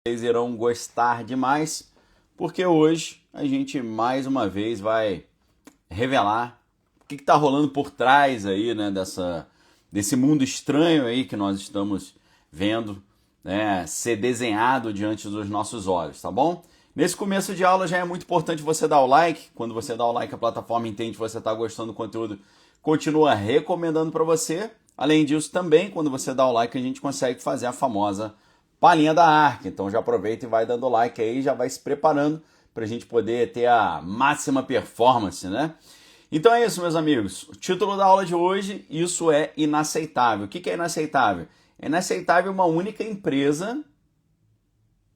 Vocês irão gostar demais, porque hoje a gente mais uma vez vai revelar o que está rolando por trás aí, né, desse mundo estranho aí que nós estamos vendo, né, ser desenhado diante dos nossos olhos, tá bom? Nesse começo de aula já é muito importante você dar o like. Quando você dá o like, a plataforma entende que você está gostando do conteúdo, continua recomendando para você. Além disso, também, quando você dá o like, a gente consegue fazer a famosa palhinha da Arca. Então já aproveita e vai dando like aí, já vai se preparando para a gente poder ter a máxima performance, né? Então é isso, meus amigos. O título da aula de hoje: isso é inaceitável. O que é inaceitável? É inaceitável uma única empresa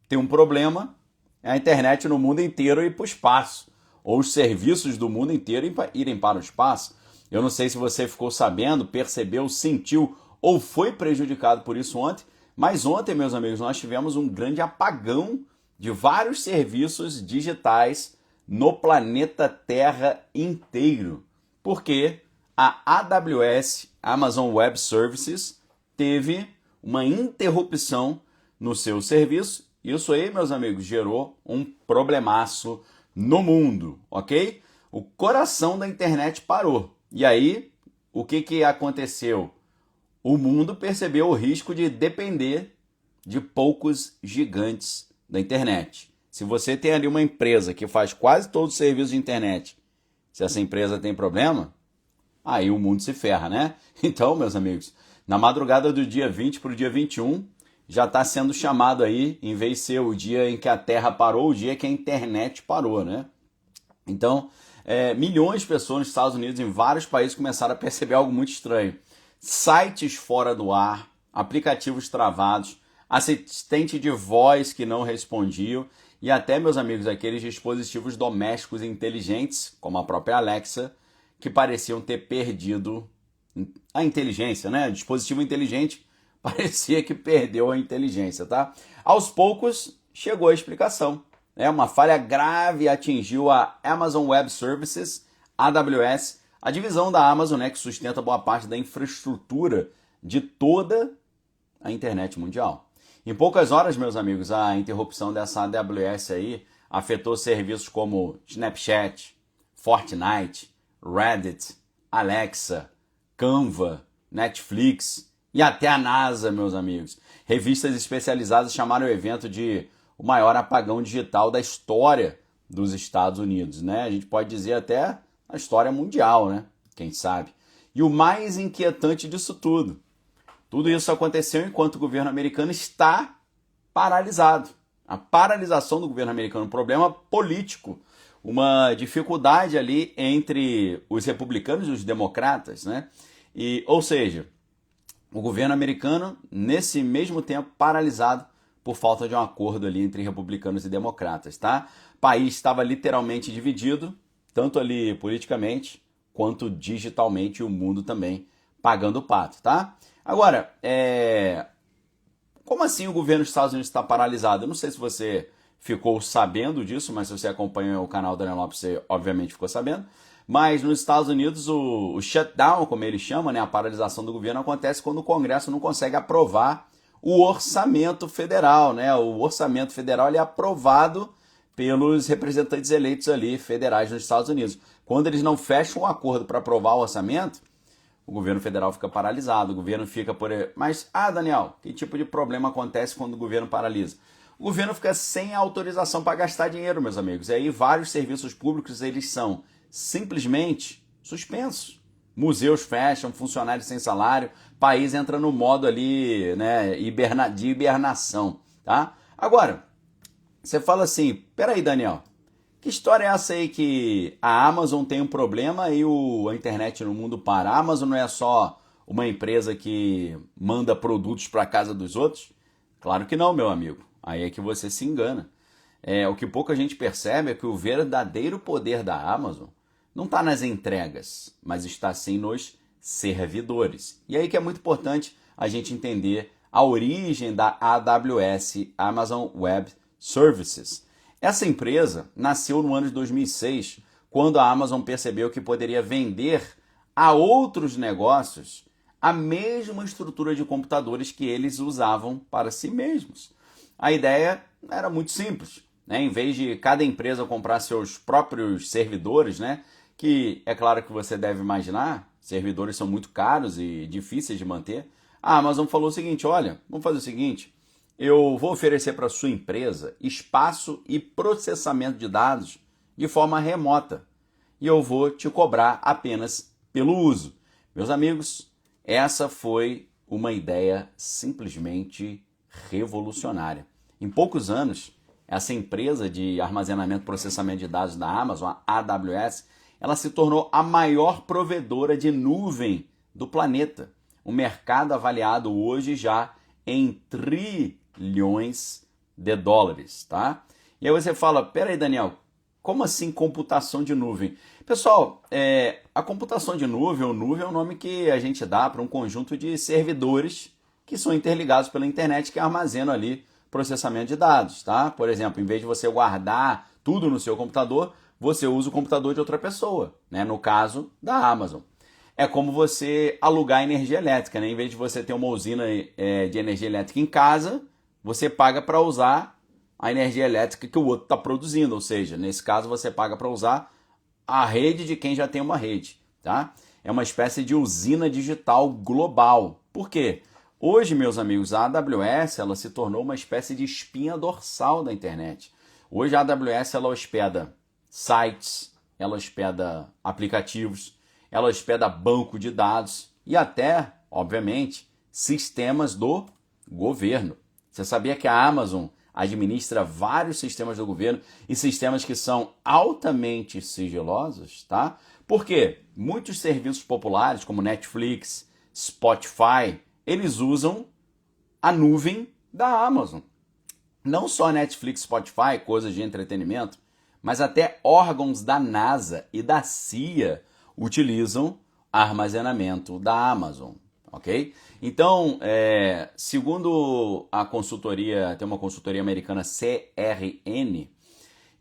ter um problema, a internet no mundo inteiro ir para o espaço, ou os serviços do mundo inteiro irem para o espaço. Eu não sei se você ficou sabendo, percebeu, sentiu ou foi prejudicado por isso ontem, mas ontem, meus amigos, nós tivemos um grande apagão de vários serviços digitais no planeta Terra inteiro, porque a AWS, Amazon Web Services, teve uma interrupção no seu serviço. Isso aí, meus amigos, gerou um problemaço no mundo, ok? O coração da internet parou. E aí, o que aconteceu? O mundo percebeu o risco de depender de poucos gigantes da internet. Se você tem ali uma empresa que faz quase todos os serviços de internet, se essa empresa tem problema, aí o mundo se ferra, né? Então, meus amigos, na madrugada do dia 20 para o dia 21, já está sendo chamado aí, em vez de ser o dia em que a Terra parou, o dia que a internet parou, né? Então, milhões de pessoas nos Estados Unidos, em vários países, começaram a perceber algo muito estranho. Sites fora do ar, aplicativos travados, assistente de voz que não respondiam e até, meus amigos, aqueles dispositivos domésticos inteligentes, como a própria Alexa, que pareciam ter perdido a inteligência, né? O dispositivo inteligente parecia que perdeu a inteligência, tá? Aos poucos, chegou a explicação. Uma falha grave atingiu a Amazon Web Services, AWS, a divisão da Amazon, né, que sustenta boa parte da infraestrutura de toda a internet mundial. Em poucas horas, meus amigos, a interrupção dessa AWS aí afetou serviços como Snapchat, Fortnite, Reddit, Alexa, Canva, Netflix e até a NASA, meus amigos. Revistas especializadas chamaram o evento de o maior apagão digital da história dos Estados Unidos, né? A gente pode dizer até a história mundial, né? Quem sabe? E o mais inquietante disso tudo isso aconteceu enquanto o governo americano está paralisado. A paralisação do governo americano, um problema político, uma dificuldade ali entre os republicanos e os democratas, né? Ou seja, o governo americano, nesse mesmo tempo, paralisado por falta de um acordo ali entre republicanos e democratas, tá? O país estava literalmente dividido, tanto ali politicamente, quanto digitalmente, e o mundo também pagando o pato, tá? Agora, como assim o governo dos Estados Unidos está paralisado? Eu não sei se você ficou sabendo disso, mas se você acompanha o canal da Daniel Lopes, você obviamente ficou sabendo. Mas nos Estados Unidos, o shutdown, como ele chama, né, a paralisação do governo, acontece quando o Congresso não consegue aprovar o orçamento federal, né? O orçamento federal ele é aprovado pelos representantes eleitos ali, federais nos Estados Unidos. Quando eles não fecham um acordo para aprovar o orçamento, o governo federal fica paralisado, o governo fica por... Mas, Daniel, que tipo de problema acontece quando o governo paralisa? O governo fica sem autorização para gastar dinheiro, meus amigos. E aí vários serviços públicos, eles são simplesmente suspensos. Museus fecham, funcionários sem salário, país entra no modo ali, né, de hibernação, tá? Agora, você fala assim, peraí, Daniel, que história é essa aí que a Amazon tem um problema e a internet no mundo para? A Amazon não é só uma empresa que manda produtos para a casa dos outros? Claro que não, meu amigo. Aí é que você se engana. O que pouca gente percebe é que o verdadeiro poder da Amazon não está nas entregas, mas está sim nos servidores. E aí que é muito importante a gente entender a origem da AWS, Amazon Web Services. Essa empresa nasceu no ano de 2006, quando a Amazon percebeu que poderia vender a outros negócios a mesma estrutura de computadores que eles usavam para si mesmos. A ideia era muito simples, né? Em vez de cada empresa comprar seus próprios servidores, né? Que é claro que você deve imaginar, servidores são muito caros e difíceis de manter. A Amazon falou o seguinte, olha, vamos fazer o seguinte, eu vou oferecer para a sua empresa espaço e processamento de dados de forma remota e eu vou te cobrar apenas pelo uso. Meus amigos, essa foi uma ideia simplesmente revolucionária. Em poucos anos, essa empresa de armazenamento e processamento de dados da Amazon, a AWS, ela se tornou a maior provedora de nuvem do planeta. Um mercado avaliado hoje já em trilhões de dólares, tá? E aí você fala, peraí, Daniel, como assim computação de nuvem? Pessoal, a computação de nuvem, ou nuvem, é o nome que a gente dá para um conjunto de servidores que são interligados pela internet que armazenam ali processamento de dados, tá? Por exemplo, em vez de você guardar tudo no seu computador, você usa o computador de outra pessoa, né? No caso da Amazon. É como você alugar energia elétrica, né? Em vez de você ter uma usina de energia elétrica em casa, você paga para usar a energia elétrica que o outro está produzindo, ou seja, nesse caso você paga para usar a rede de quem já tem uma rede, tá? É uma espécie de usina digital global. Por quê? Hoje, meus amigos, a AWS ela se tornou uma espécie de espinha dorsal da internet. Hoje a AWS ela hospeda sites, ela hospeda aplicativos, ela hospeda banco de dados e até, obviamente, sistemas do governo. Você sabia que a Amazon administra vários sistemas do governo e sistemas que são altamente sigilosos, tá? Por quê? Muitos serviços populares, como Netflix, Spotify, eles usam a nuvem da Amazon. Não só Netflix, Spotify, coisas de entretenimento, mas até órgãos da NASA e da CIA utilizam armazenamento da Amazon, ok? Então, segundo a consultoria, tem uma consultoria americana CRN,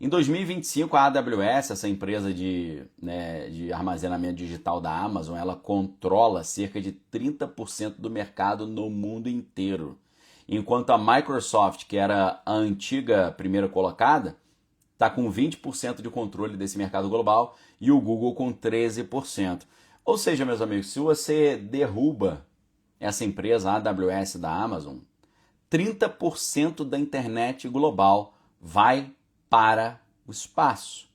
em 2025 a AWS, essa empresa de armazenamento digital da Amazon, ela controla cerca de 30% do mercado no mundo inteiro. Enquanto a Microsoft, que era a antiga primeira colocada, está com 20% de controle desse mercado global e o Google com 13%. Ou seja, meus amigos, se você derruba essa empresa, a AWS da Amazon, 30% da internet global vai para o espaço.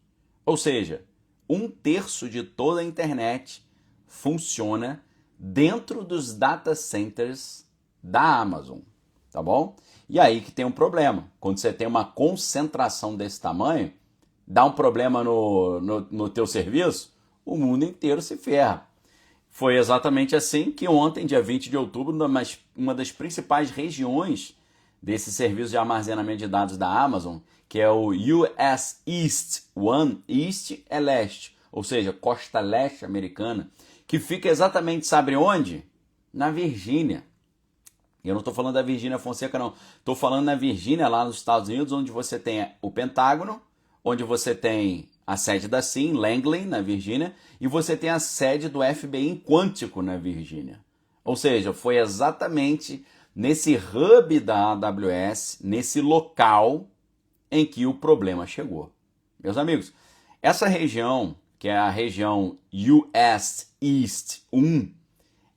Ou seja, 1/3 de toda a internet funciona dentro dos data centers da Amazon, tá bom? E aí que tem um problema. Quando você tem uma concentração desse tamanho, dá um problema no teu serviço, o mundo inteiro se ferra. Foi exatamente assim que ontem, dia 20 de outubro, uma das principais regiões desse serviço de armazenamento de dados da Amazon, que é o US East One, East é leste, ou seja, costa leste americana, que fica exatamente, sabe onde? Na Virgínia. Eu não estou falando da Virgínia Fonseca, não. Estou falando na Virgínia, lá nos Estados Unidos, onde você tem o Pentágono, onde você tem a sede da CIA, em Langley, na Virgínia, e você tem a sede do FBI em Quantico, na Virgínia. Ou seja, foi exatamente nesse hub da AWS, nesse local em que o problema chegou. Meus amigos, essa região, que é a região US East 1,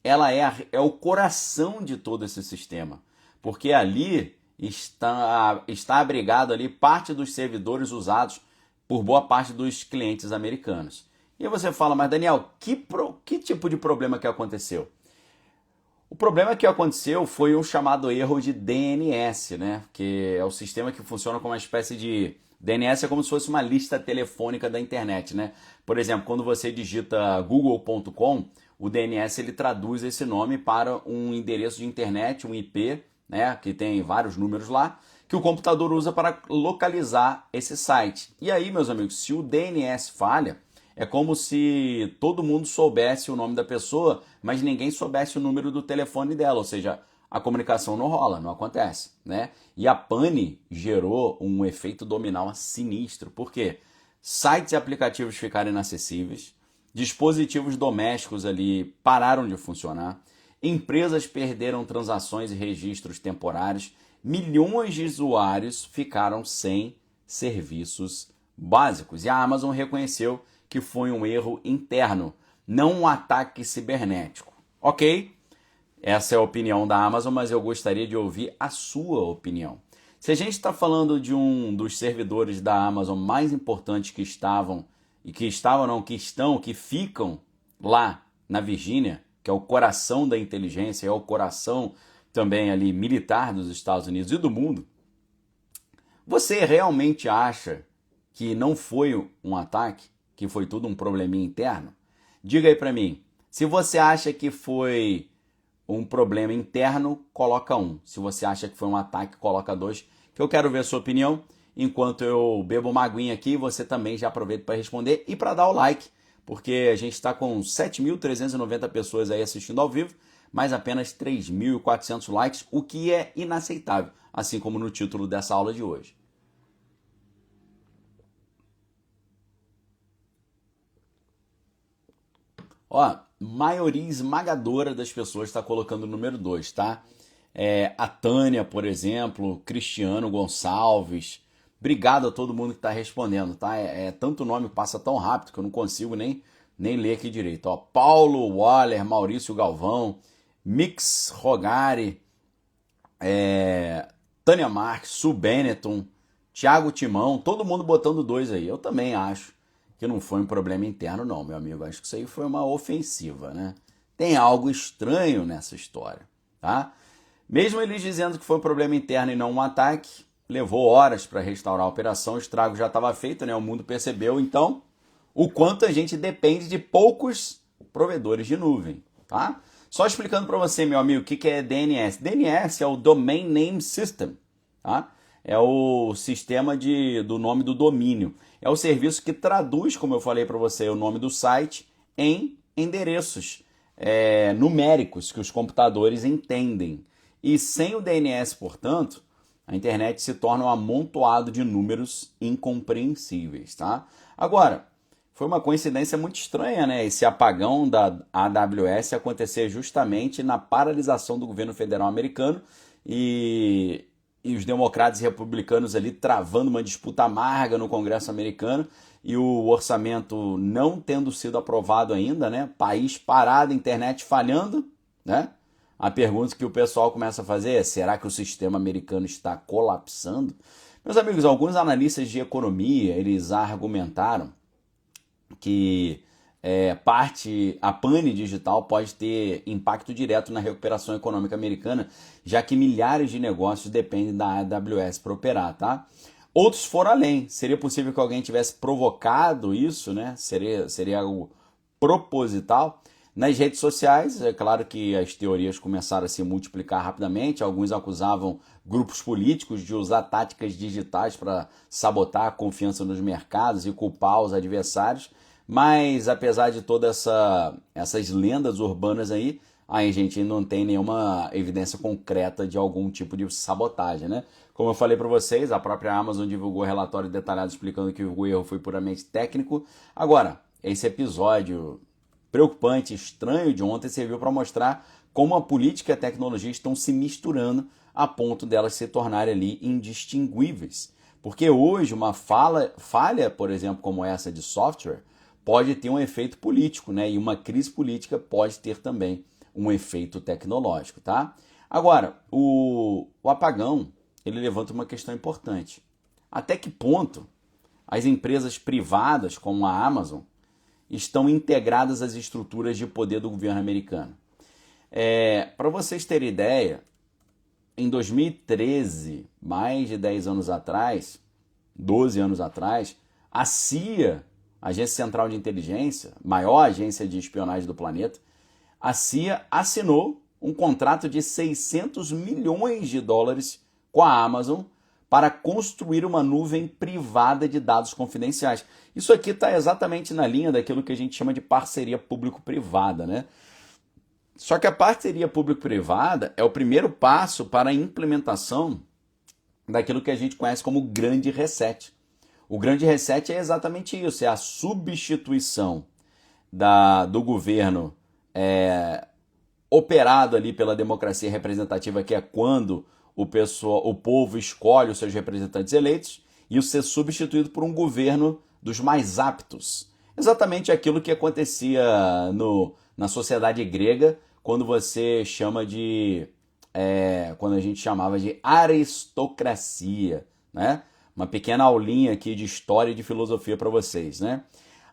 ela é o coração de todo esse sistema, porque ali está abrigado ali parte dos servidores usados por boa parte dos clientes americanos. E aí você fala, mas Daniel, que tipo de problema que aconteceu? O problema que aconteceu foi um chamado erro de DNS, né? Que é o sistema que funciona como uma espécie de... DNS é como se fosse uma lista telefônica da internet, né? Por exemplo, quando você digita google.com, o DNS ele traduz esse nome para um endereço de internet, um IP, né? Que tem vários números lá, que o computador usa para localizar esse site. E aí, meus amigos, se o DNS falha, é como se todo mundo soubesse o nome da pessoa, mas ninguém soubesse o número do telefone dela, ou seja, a comunicação não rola, não acontece, né? E a pane gerou um efeito dominó sinistro, porque sites e aplicativos ficaram inacessíveis, dispositivos domésticos ali pararam de funcionar, empresas perderam transações e registros temporários milhões de usuários ficaram sem serviços básicos. E a Amazon reconheceu que foi um erro interno, não um ataque cibernético. Ok? Essa é a opinião da Amazon, mas eu gostaria de ouvir a sua opinião. Se a gente está falando de um dos servidores da Amazon mais importantes que estavam, que ficam lá na Virgínia, que é o coração da inteligência, é o coração também ali militar dos Estados Unidos e do mundo, você realmente acha que não foi um ataque, que foi tudo um probleminha interno? Diga aí para mim. Se você acha que foi um problema interno, coloca 1. Se você acha que foi um ataque, coloca 2. Que eu quero ver a sua opinião. Enquanto eu bebo uma aguinha aqui, você também já aproveita para responder e para dar o like, porque a gente está com 7.390 pessoas aí assistindo ao vivo, mas apenas 3.400 likes, o que é inaceitável, assim como no título dessa aula de hoje. Ó, maioria esmagadora das pessoas está colocando o número 2, tá? A Tânia, por exemplo, Cristiano Gonçalves. Obrigado a todo mundo que está respondendo, tá? Tanto nome passa tão rápido que eu não consigo nem ler aqui direito. Ó, Paulo Waller, Maurício Galvão, Mix Rogari, Tânia Marques, Su Benetton, Thiago Timão, todo mundo botando 2 aí. Eu também acho que não foi um problema interno, não, meu amigo. Acho que isso aí foi uma ofensiva, né? Tem algo estranho nessa história, tá? Mesmo eles dizendo que foi um problema interno e não um ataque, levou horas para restaurar a operação, o estrago já estava feito, né? O mundo percebeu, então, o quanto a gente depende de poucos provedores de nuvem, tá? Só explicando para você, meu amigo, o que é DNS. DNS é o Domain Name System, tá? É o sistema do nome do domínio. É o serviço que traduz, como eu falei para você, o nome do site em endereços numéricos que os computadores entendem. E sem o DNS, portanto, a internet se torna um amontoado de números incompreensíveis, tá? Agora, foi uma coincidência muito estranha, né? Esse apagão da AWS acontecer justamente na paralisação do governo federal americano e os democratas e republicanos ali travando uma disputa amarga no Congresso americano e o orçamento não tendo sido aprovado ainda, né? País parado, internet falhando, né? A pergunta que o pessoal começa a fazer é: será que o sistema americano está colapsando? Meus amigos, alguns analistas de economia, eles argumentaram que a pane digital pode ter impacto direto na recuperação econômica americana, já que milhares de negócios dependem da AWS para operar, tá? Outros foram além. Seria possível que alguém tivesse provocado isso, né? Seria algo proposital. Nas redes sociais, é claro que as teorias começaram a se multiplicar rapidamente. Alguns acusavam grupos políticos de usar táticas digitais para sabotar a confiança nos mercados e culpar os adversários. Mas, apesar de todas essas lendas urbanas aí, a gente não tem nenhuma evidência concreta de algum tipo de sabotagem, né? Como eu falei para vocês, a própria Amazon divulgou relatório detalhado explicando que o erro foi puramente técnico. Agora, esse episódio preocupante, estranho de ontem serviu para mostrar como a política e a tecnologia estão se misturando a ponto delas se tornarem ali indistinguíveis. Porque hoje uma falha, por exemplo, como essa de software, pode ter um efeito político, né? E uma crise política pode ter também um efeito tecnológico, tá? Agora, o apagão, ele levanta uma questão importante. Até que ponto as empresas privadas, como a Amazon, estão integradas às estruturas de poder do governo americano? Para vocês terem ideia, em 2013, mais de 10 anos atrás, 12 anos atrás, a CIA, a Agência Central de Inteligência, maior agência de espionagem do planeta, a CIA assinou um contrato de 600 milhões de dólares com a Amazon para construir uma nuvem privada de dados confidenciais. Isso aqui está exatamente na linha daquilo que a gente chama de parceria público-privada, né? Só que a parceria público-privada é o primeiro passo para a implementação daquilo que a gente conhece como grande reset. O grande reset é exatamente isso, é a substituição do governo operado ali pela democracia representativa, que é quando o povo escolhe os seus representantes eleitos e isso ser substituído por um governo dos mais aptos. Exatamente aquilo que acontecia na sociedade grega quando você chama de... quando a gente chamava de aristocracia, né? Uma pequena aulinha aqui de história e de filosofia para vocês, né?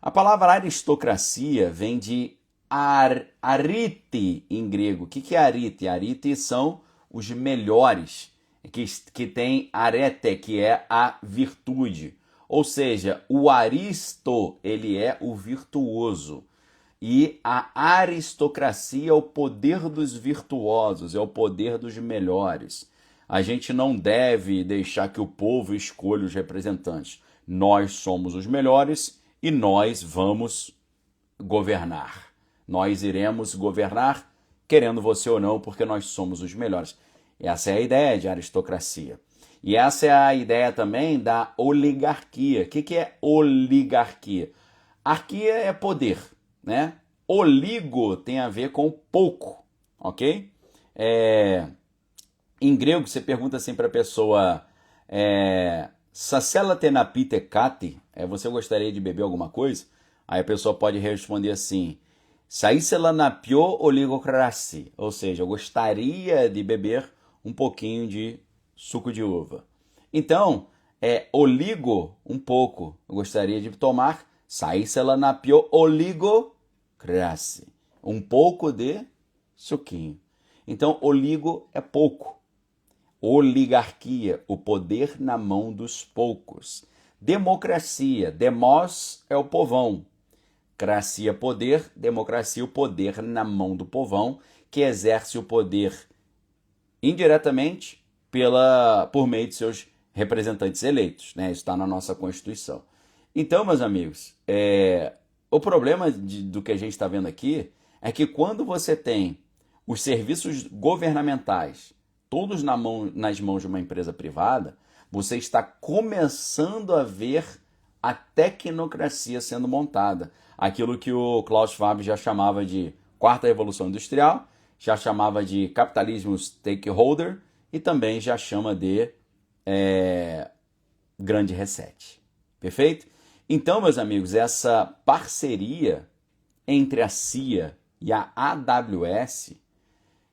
A palavra aristocracia vem de arite em grego. O que é arite? Arite são os melhores, que tem arete, que é a virtude. Ou seja, o aristo, ele é o virtuoso. E a aristocracia é o poder dos virtuosos, é o poder dos melhores. A gente não deve deixar que o povo escolha os representantes. Nós somos os melhores e nós vamos governar. Nós iremos governar, querendo você ou não, porque nós somos os melhores. Essa é a ideia de aristocracia. E essa é a ideia também da oligarquia. O que é oligarquia? Arquia é poder, né? Oligo tem a ver com pouco, ok? Em grego, você pergunta assim para a pessoa, Sacela tenapite kati, você gostaria de beber alguma coisa? Aí a pessoa pode responder assim, Saísela napio oligocrasi, ou seja, eu gostaria de beber um pouquinho de suco de uva. Então, oligo, um pouco, eu gostaria de tomar, Saísela napio oligocrasi, um pouco de suquinho. Então, oligo é pouco. Oligarquia, o poder na mão dos poucos. Democracia, demos é o povão. Cracia, poder, democracia, o poder na mão do povão, que exerce o poder indiretamente por meio de seus representantes eleitos, né? Isso está na nossa Constituição. Então, meus amigos, o problema do que a gente está vendo aqui é que quando você tem os serviços governamentais todos nas mãos de uma empresa privada, você está começando a ver a tecnocracia sendo montada. Aquilo que o Klaus Schwab já chamava de quarta revolução industrial, já chamava de capitalismo stakeholder e também já chama de grande reset. Perfeito? Então, meus amigos, essa parceria entre a CIA e a AWS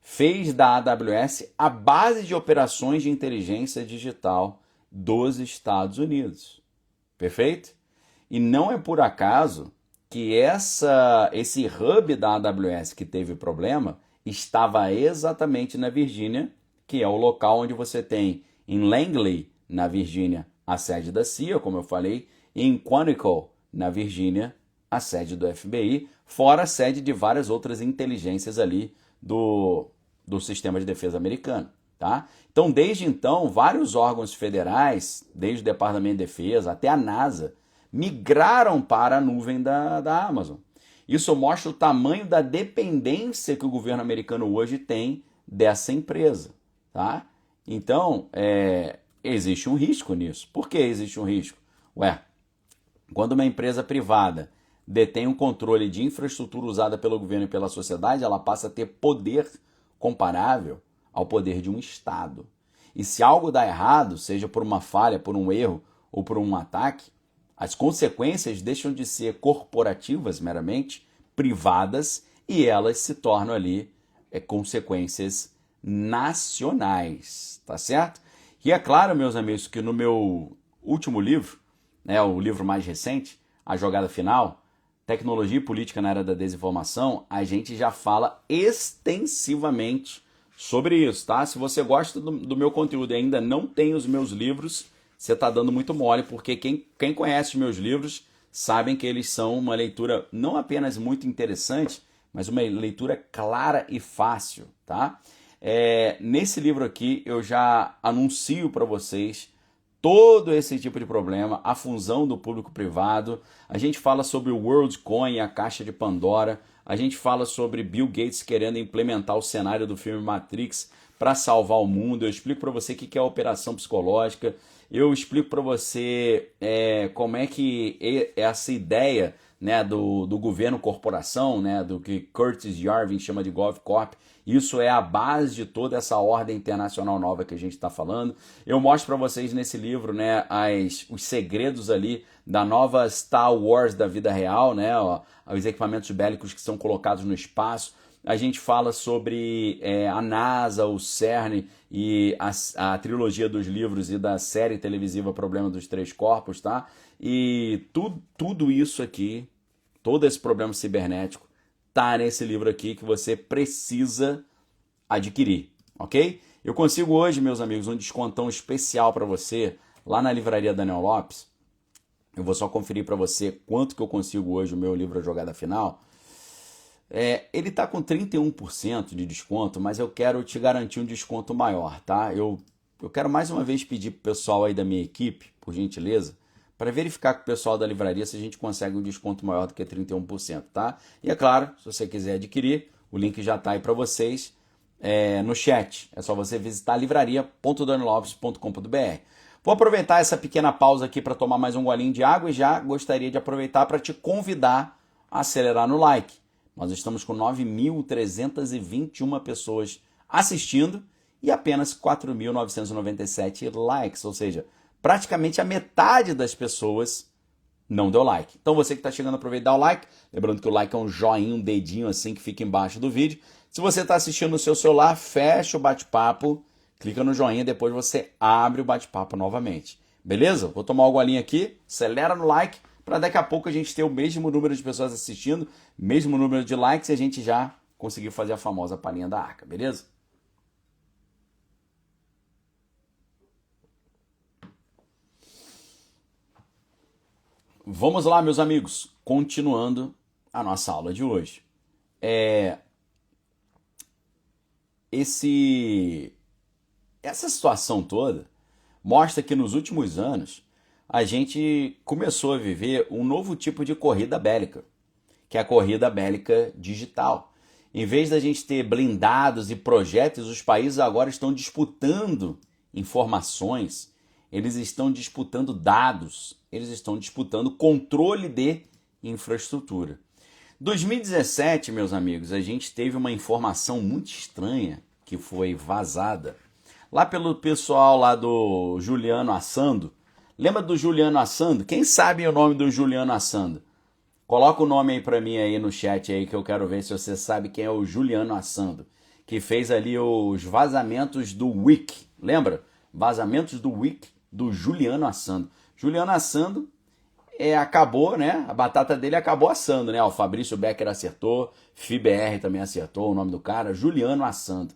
fez da AWS a base de operações de inteligência digital dos Estados Unidos. Perfeito? E não é por acaso que esse hub da AWS que teve problema estava exatamente na Virgínia, que é o local onde você tem em Langley, na Virgínia, a sede da CIA, como eu falei, e em Quantico, na Virgínia, a sede do FBI, fora a sede de várias outras inteligências ali do sistema de defesa americano. Tá? Então, desde então, vários órgãos federais, desde o Departamento de Defesa até a NASA, migraram para a nuvem da Amazon. Isso mostra o tamanho da dependência que o governo americano hoje tem dessa empresa. Tá? Então, existe um risco nisso. Por que existe um risco? Quando uma empresa privada detém um controle de infraestrutura usada pelo governo e pela sociedade, ela passa a ter poder comparável ao poder de um Estado. E se algo dá errado, seja por uma falha, por um erro ou por um ataque, as consequências deixam de ser corporativas meramente, privadas, e elas se tornam ali consequências nacionais, tá certo? E é claro, meus amigos, que no meu último livro, o livro mais recente, A Jogada Final, Tecnologia e Política na Era da Desinformação, a gente já fala extensivamente sobre isso, tá? Se você gosta do meu conteúdo e ainda não tem os meus livros, você está dando muito mole, porque quem conhece os meus livros sabem que eles são uma leitura não apenas muito interessante, mas uma leitura clara e fácil, tá? Nesse livro aqui eu já anuncio para vocês todo esse tipo de problema, a fusão do público-privado, a gente fala sobre o WorldCoin, a caixa de Pandora, a gente fala sobre Bill Gates querendo implementar o cenário do filme Matrix para salvar o mundo, eu explico para você o que é a operação psicológica, eu explico para você como é que essa ideia, né, do governo corporação, né, do que Curtis Yarvin chama de GovCorp, isso é a base de toda essa ordem internacional nova que a gente está falando. Eu mostro para vocês nesse livro, né, os segredos ali da nova Star Wars da vida real, né, ó, os equipamentos bélicos que são colocados no espaço. A gente fala sobre a NASA, o CERN e a trilogia dos livros e da série televisiva Problema dos Três Corpos, tá? E tudo isso aqui, todo esse problema cibernético, tá nesse livro aqui que você precisa adquirir, ok? Eu consigo hoje, meus amigos, um descontão especial para você lá na livraria Daniel Lopes. Eu vou só conferir para você quanto que eu consigo hoje o meu livro A Jogada Final. Ele está com 31% de desconto, mas eu quero te garantir um desconto maior, tá? Eu quero mais uma vez pedir para o pessoal aí da minha equipe, por gentileza, para verificar com o pessoal da livraria se a gente consegue um desconto maior do que 31%, tá? E é claro, se você quiser adquirir, o link já está aí para vocês no chat. É só você visitar livraria.daniellopes.com.br. Vou aproveitar essa pequena pausa aqui para tomar mais um golinho de água e já gostaria de aproveitar para te convidar a acelerar no like. Nós estamos com 9.321 pessoas assistindo e apenas 4.997 likes, ou seja, praticamente a metade das pessoas não deu like. Então você que está chegando, aproveita e dá o like. Lembrando que o like é um joinha, um dedinho assim que fica embaixo do vídeo. Se você está assistindo no seu celular, fecha o bate-papo, clica no joinha, depois você abre o bate-papo novamente. Beleza? Vou tomar uma golinha aqui, acelera no like, para daqui a pouco a gente ter o mesmo número de pessoas assistindo, mesmo número de likes e a gente já conseguir fazer a famosa palhinha da arca, beleza? Vamos lá, meus amigos, continuando a nossa aula de hoje. Essa situação toda mostra que nos últimos anos a gente começou a viver um novo tipo de corrida bélica, que é a corrida bélica digital. Em vez da gente ter blindados e projéteis, os países agora estão disputando informações, eles estão disputando dados, eles estão disputando controle de infraestrutura. 2017, meus amigos, a gente teve uma informação muito estranha que foi vazada lá pelo pessoal lá do Juliano Assando. Lembra do Juliano Assando? Quem sabe o nome do Juliano Assando? Coloca o nome aí pra mim aí no chat aí que eu quero ver se você sabe quem é o Juliano Assando, que fez ali os vazamentos do Wiki. Lembra? Vazamentos do Wiki do Juliano Assando. Juliano Assando acabou, né? A batata dele acabou assando, né? O Fabrício Becker acertou, FIBR também acertou o nome do cara, Juliano Assando.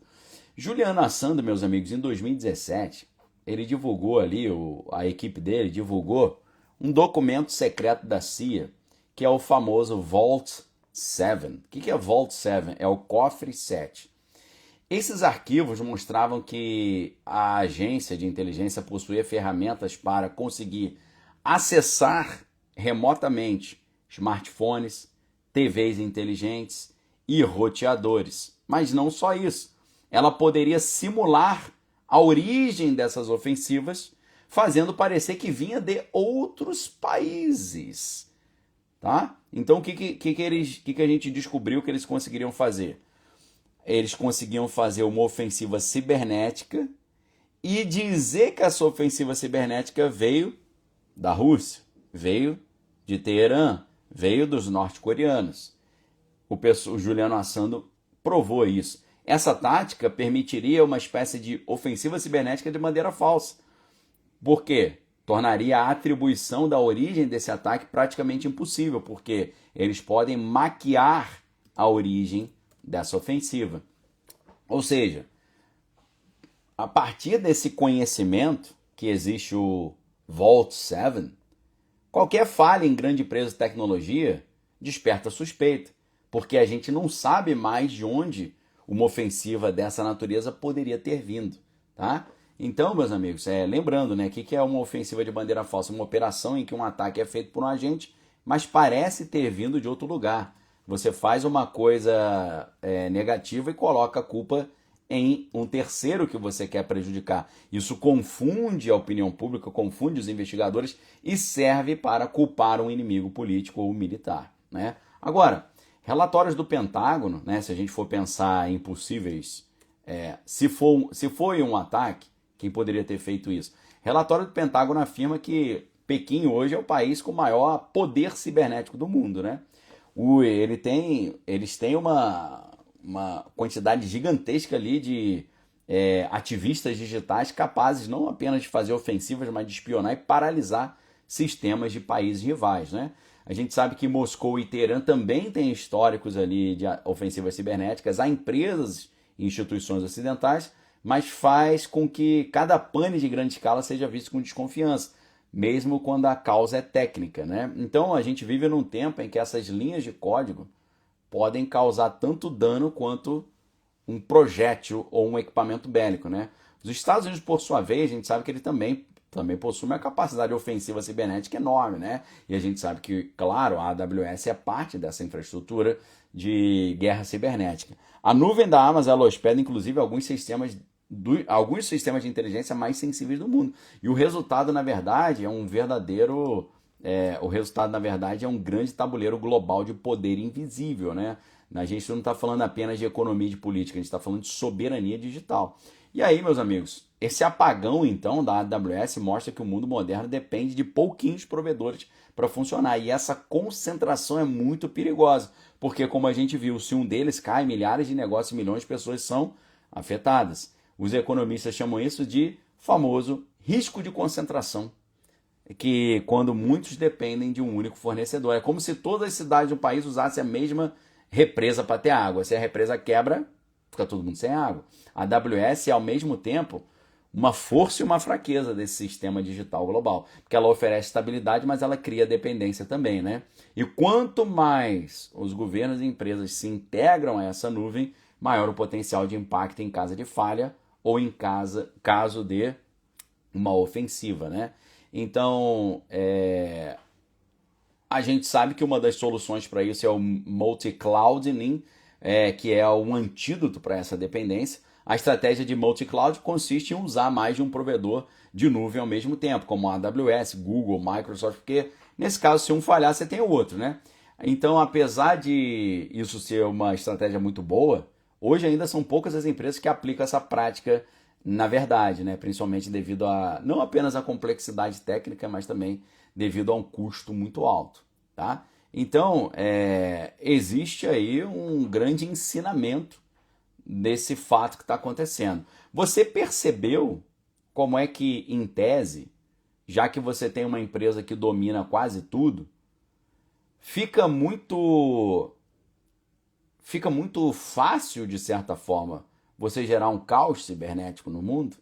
Juliano Assando, meus amigos, em 2017, ele divulgou ali, a equipe dele divulgou um documento secreto da CIA, que é o famoso Vault 7. O que é Vault 7? É o cofre 7. Esses arquivos mostravam que a agência de inteligência possuía ferramentas para conseguir acessar remotamente smartphones, TVs inteligentes e roteadores. Mas não só isso. Ela poderia simular a origem dessas ofensivas, fazendo parecer que vinha de outros países. Tá? Então, o que a gente descobriu que eles conseguiriam fazer? Eles conseguiam fazer uma ofensiva cibernética e dizer que essa ofensiva cibernética veio da Rússia, veio de Teherã, veio dos norte-coreanos. O Juliano Assando provou isso. Essa tática permitiria uma espécie de ofensiva cibernética de maneira falsa. Por quê? Tornaria a atribuição da origem desse ataque praticamente impossível, porque eles podem maquiar a origem dessa ofensiva. Ou seja, a partir desse conhecimento que existe o Vault 7, qualquer falha em grande empresa de tecnologia desperta suspeita, porque a gente não sabe mais de onde uma ofensiva dessa natureza poderia ter vindo, tá? Então, meus amigos, lembrando, né, o que é uma ofensiva de bandeira falsa? Uma operação em que um ataque é feito por um agente, mas parece ter vindo de outro lugar. Você faz uma coisa negativa e coloca a culpa em um terceiro que você quer prejudicar. Isso confunde a opinião pública, confunde os investigadores e serve para culpar um inimigo político ou militar, né? Agora, relatórios do Pentágono, né, se a gente for pensar em possíveis, se foi um ataque, quem poderia ter feito isso? Relatório do Pentágono afirma que Pequim hoje é o país com o maior poder cibernético do mundo, né? Eles têm uma quantidade gigantesca ali de ativistas digitais capazes não apenas de fazer ofensivas, mas de espionar e paralisar sistemas de países rivais, né? A gente sabe que Moscou e Teherã também têm históricos ali de ofensivas cibernéticas a empresas e instituições ocidentais, mas faz com que cada pane de grande escala seja visto com desconfiança, mesmo quando a causa é técnica, né? Então a gente vive num tempo em que essas linhas de código podem causar tanto dano quanto um projétil ou um equipamento bélico, né? Os Estados Unidos, por sua vez, a gente sabe que ele também possui uma capacidade ofensiva cibernética enorme, né? E a gente sabe que, claro, a AWS é parte dessa infraestrutura de guerra cibernética. A nuvem da Amazon ela hospeda, inclusive, alguns sistemas de inteligência mais sensíveis do mundo. E o resultado, na verdade, é um verdadeiro... o resultado, na verdade, é um grande tabuleiro global de poder invisível, né? A gente não está falando apenas de economia e de política, a gente está falando de soberania digital. E aí, meus amigos, esse apagão, então, da AWS mostra que o mundo moderno depende de pouquinhos provedores para funcionar. E essa concentração é muito perigosa, porque, como a gente viu, se um deles cai, milhares de negócios e milhões de pessoas são afetadas. Os economistas chamam isso de famoso risco de concentração, que quando muitos dependem de um único fornecedor. É como se todas as cidades do país usassem a mesma represa para ter água. Se a represa quebra, fica todo mundo sem água. A AWS é, ao mesmo tempo, uma força e uma fraqueza desse sistema digital global, porque ela oferece estabilidade, mas ela cria dependência também, né? E quanto mais os governos e empresas se integram a essa nuvem, maior o potencial de impacto em caso de falha ou em caso de uma ofensiva, né? Então, a gente sabe que uma das soluções para isso é o multi-clouding, que é um antídoto para essa dependência. A estratégia de multi-cloud consiste em usar mais de um provedor de nuvem ao mesmo tempo, como a AWS, Google, Microsoft, porque nesse caso, se um falhar, você tem o outro, né? Então, apesar de isso ser uma estratégia muito boa, hoje ainda são poucas as empresas que aplicam essa prática na verdade, né? Principalmente devido a não apenas a complexidade técnica, mas também devido a um custo muito alto, tá? Então, existe aí um grande ensinamento desse fato que está acontecendo. Você percebeu como é que, em tese, já que você tem uma empresa que domina quase tudo, fica muito fácil, de certa forma, você gerar um caos cibernético no mundo,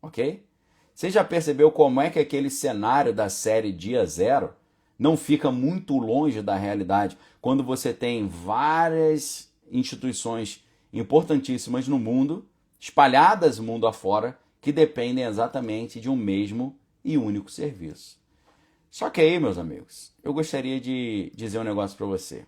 ok? Você já percebeu como é que aquele cenário da série Dia Zero não fica muito longe da realidade quando você tem várias instituições importantíssimas no mundo, espalhadas mundo afora, que dependem exatamente de um mesmo e único serviço. Só que aí, meus amigos, eu gostaria de dizer um negócio para você.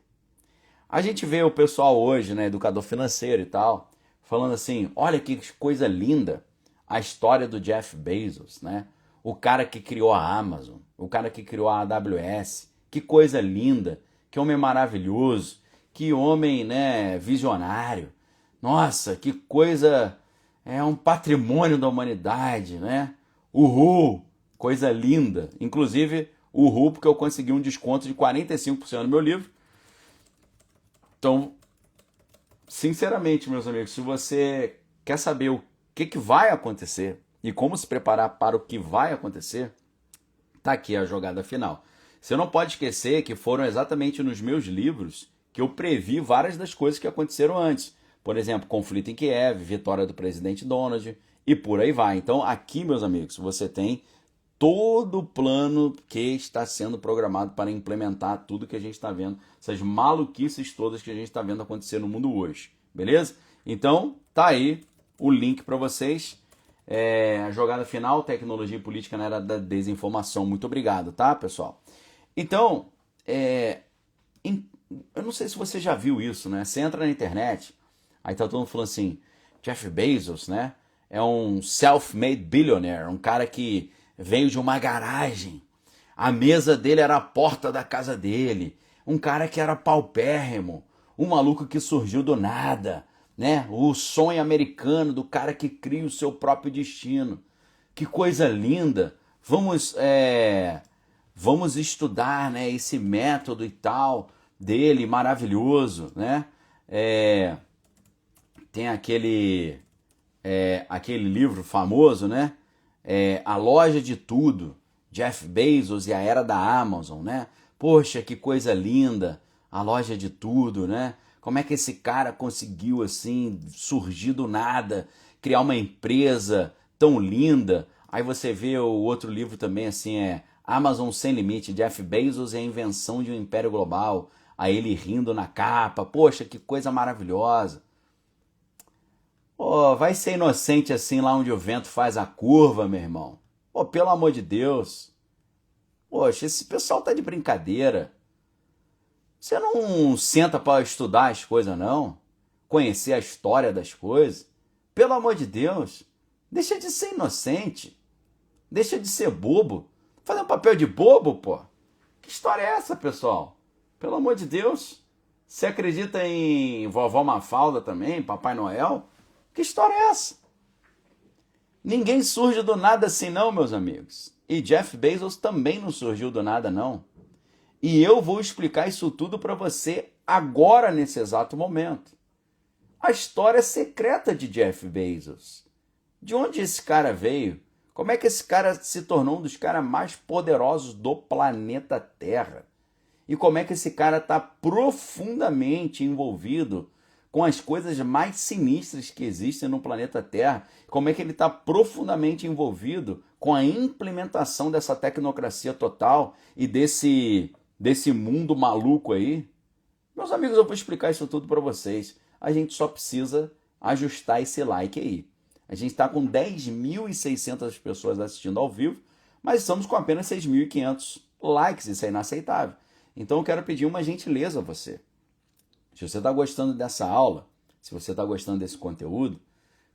A gente vê o pessoal hoje, né, educador financeiro e tal, falando assim, olha que coisa linda a história do Jeff Bezos, né? O cara que criou a Amazon, o cara que criou a AWS, que coisa linda, que homem maravilhoso, que homem, né, visionário. Nossa, que coisa, é um patrimônio da humanidade, né? Uhul, coisa linda. Inclusive, uhul, porque eu consegui um desconto de 45% no meu livro. Então, sinceramente, meus amigos, se você quer saber o que vai acontecer e como se preparar para o que vai acontecer, tá aqui a jogada final. Você não pode esquecer que foram exatamente nos meus livros que eu previ várias das coisas que aconteceram antes. Por exemplo, conflito em Kiev, vitória do presidente Donald e por aí vai. Então, aqui, meus amigos, você tem todo o plano que está sendo programado para implementar tudo que a gente está vendo, essas maluquices todas que a gente está vendo acontecer no mundo hoje, beleza? Então, tá aí o link para vocês. A jogada final, tecnologia e política na era da desinformação. Muito obrigado, tá, pessoal? Então, eu não sei se você já viu isso, né? Você entra na internet, aí tá todo mundo falando assim, Jeff Bezos, né? É um self-made billionaire, um cara que veio de uma garagem. A mesa dele era a porta da casa dele. Um cara que era paupérrimo, um maluco que surgiu do nada, né? O sonho americano do cara que cria o seu próprio destino. Que coisa linda! Vamos estudar, né, esse método e tal dele, maravilhoso, né? Tem aquele livro famoso, né? A Loja de Tudo, Jeff Bezos e a Era da Amazon, né? Poxa, que coisa linda, a Loja de Tudo, né? Como é que esse cara conseguiu, assim, surgir do nada, criar uma empresa tão linda? Aí você vê o outro livro também, assim, Amazon Sem Limite, Jeff Bezos e a Invenção de um Império Global. Aí ele rindo na capa, poxa, que coisa maravilhosa. Pô, vai ser inocente assim lá onde o vento faz a curva, meu irmão. Pô, pelo amor de Deus. Poxa, esse pessoal tá de brincadeira. Você não senta para estudar as coisas, não? Conhecer a história das coisas? Pelo amor de Deus. Deixa de ser inocente. Deixa de ser bobo. Fazer um papel de bobo, pô. Que história é essa, pessoal? Pelo amor de Deus. Você acredita em vovó Mafalda também, Papai Noel? Que história é essa? Ninguém surge do nada assim não, meus amigos. E Jeff Bezos também não surgiu do nada não. E eu vou explicar isso tudo para você agora, nesse exato momento. A história secreta de Jeff Bezos. De onde esse cara veio? Como é que esse cara se tornou um dos caras mais poderosos do planeta Terra? E como é que esse cara está profundamente envolvido com as coisas mais sinistras que existem no planeta Terra? Como é que ele está profundamente envolvido com a implementação dessa tecnocracia total e desse mundo maluco aí? Meus amigos, eu vou explicar isso tudo para vocês. A gente só precisa ajustar esse like aí. A gente está com 10.600 pessoas assistindo ao vivo, mas estamos com apenas 6.500 likes. Isso é inaceitável. Então eu quero pedir uma gentileza a você. Se você está gostando dessa aula, se você está gostando desse conteúdo,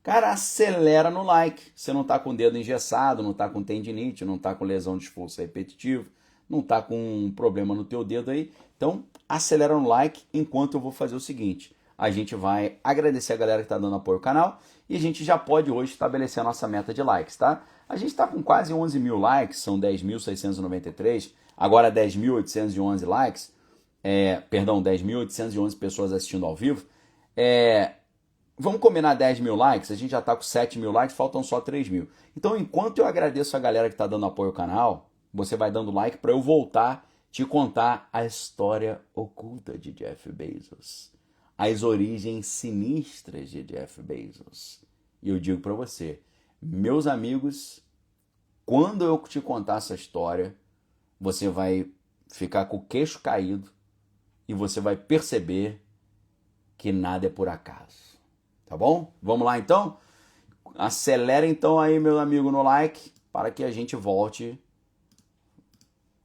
cara, acelera no like. Você não está com o dedo engessado, não está com tendinite, não está com lesão de esforço repetitivo, não está com um problema no teu dedo aí. Então, acelera no like enquanto eu vou fazer o seguinte. A gente vai agradecer a galera que está dando apoio ao canal e a gente já pode hoje estabelecer a nossa meta de likes, tá? A gente está com quase 11 mil likes, são 10.693, agora 10.811 likes, 10.811 pessoas assistindo ao vivo. Vamos combinar 10 mil likes? A gente já está com 7 mil likes, faltam só 3 mil. Então, enquanto eu agradeço a galera que está dando apoio ao canal, você vai dando like para eu voltar te contar a história oculta de Jeff Bezos. As origens sinistras de Jeff Bezos. E eu digo para você, meus amigos, quando eu te contar essa história, você vai ficar com o queixo caído e você vai perceber que nada é por acaso. Tá bom? Vamos lá então? Acelera então aí, meu amigo, no like, para que a gente volte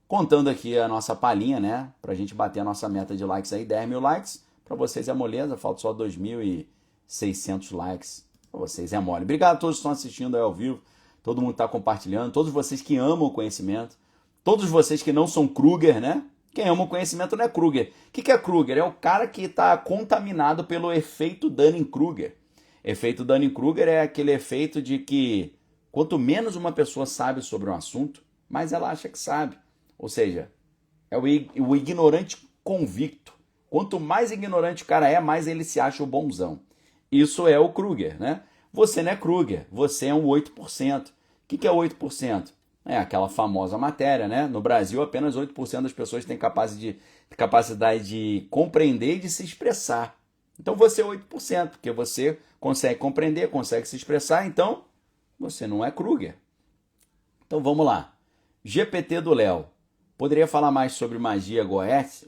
contando aqui a nossa palhinha, né? Pra gente bater a nossa meta de likes aí, 10 mil likes. Para vocês é moleza, falta só 2.600 likes. Para vocês é mole. Obrigado a todos que estão assistindo aí ao vivo, todo mundo está compartilhando, todos vocês que amam o conhecimento, todos vocês que não são Kruger, né? Quem ama o conhecimento não é Kruger. O que é Kruger? É o cara que está contaminado pelo efeito Dunning-Kruger. Efeito Dunning-Kruger é aquele efeito de que quanto menos uma pessoa sabe sobre um assunto, mais ela acha que sabe. Ou seja, é o ignorante convicto. Quanto mais ignorante o cara é, mais ele se acha o bonzão. Isso é o Kruger, né? Você não é Kruger, você é um 8%. O que é 8%? É aquela famosa matéria, né? No Brasil, apenas 8% das pessoas têm capacidade de compreender e de se expressar. Então você é 8%, porque você consegue compreender, consegue se expressar, então você não é Kruger. Então vamos lá. GPT do Léo. Poderia falar mais sobre magia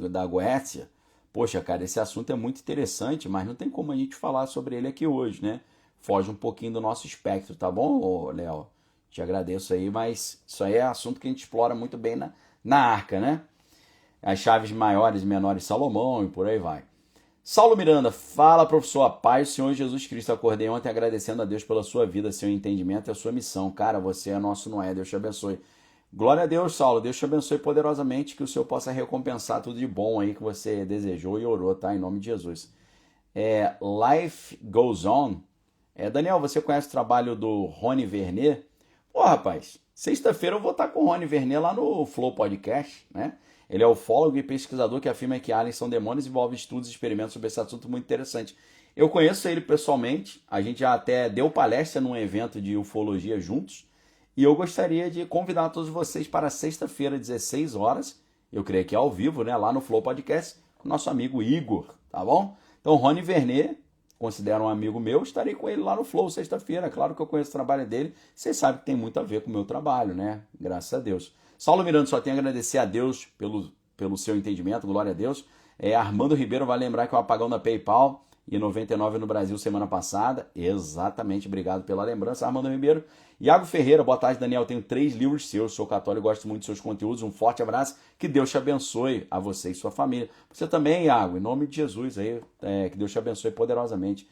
da Goécia? Poxa, cara, esse assunto é muito interessante, mas não tem como a gente falar sobre ele aqui hoje, né? Foge um pouquinho do nosso espectro, tá bom, Léo? Te agradeço aí, mas isso aí é assunto que a gente explora muito bem na Arca, né? As chaves maiores e menores Salomão e por aí vai. Saulo Miranda, fala professor, a paz do Senhor Jesus Cristo. Acordei ontem agradecendo a Deus pela sua vida, seu entendimento e a sua missão. Cara, você é nosso, não é? Deus te abençoe. Glória a Deus, Saulo. Deus te abençoe poderosamente, que o Senhor possa recompensar tudo de bom aí que você desejou e orou, tá? Em nome de Jesus. Life Goes On. Daniel, você conhece o trabalho do Rony Vernet? Pô, rapaz, sexta-feira eu vou estar com o Rony Vernet lá no Flow Podcast, né? Ele é ufólogo e pesquisador que afirma que aliens são demônios e envolve estudos e experimentos sobre esse assunto muito interessante. Eu conheço ele pessoalmente, a gente já até deu palestra num evento de ufologia juntos, e eu gostaria de convidar todos vocês para sexta-feira, 16 horas, eu creio que é ao vivo, né, lá no Flow Podcast, com o nosso amigo Igor, tá bom? Então, Rony Vernet, considero um amigo meu, estarei com ele lá no Flow sexta-feira. Claro que eu conheço o trabalho dele, vocês sabem que tem muito a ver com o meu trabalho, né? Graças a Deus. Saulo Miranda, só tenho a agradecer a Deus pelo seu entendimento, glória a Deus. Armando Ribeiro vai lembrar que o apagão da PayPal e 99 no Brasil semana passada. Exatamente, obrigado pela lembrança, Armando Ribeiro. Iago Ferreira, boa tarde, Daniel. Tenho 3 livros seus, sou católico e gosto muito dos seus conteúdos. Um forte abraço, que Deus te abençoe a você e sua família. Você também, Iago, em nome de Jesus, aí, que Deus te abençoe poderosamente.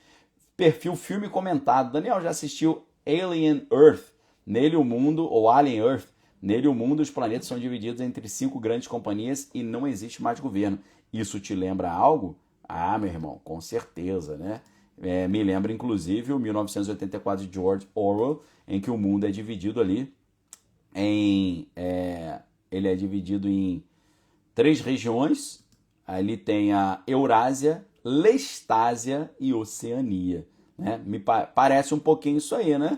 Perfil Filme Comentado. Daniel, já assistiu Alien Earth? Nele o mundo, ou Alien Earth, nele o mundo, os planetas são divididos entre 5 grandes companhias e não existe mais governo. Isso te lembra algo? Ah, meu irmão, com certeza, né? Me lembra, inclusive, o 1984 de George Orwell, em que o mundo é dividido ali ele é dividido em 3 regiões. Ali tem a Eurásia, Lestásia e Oceania, né? Me parece um pouquinho isso aí, né?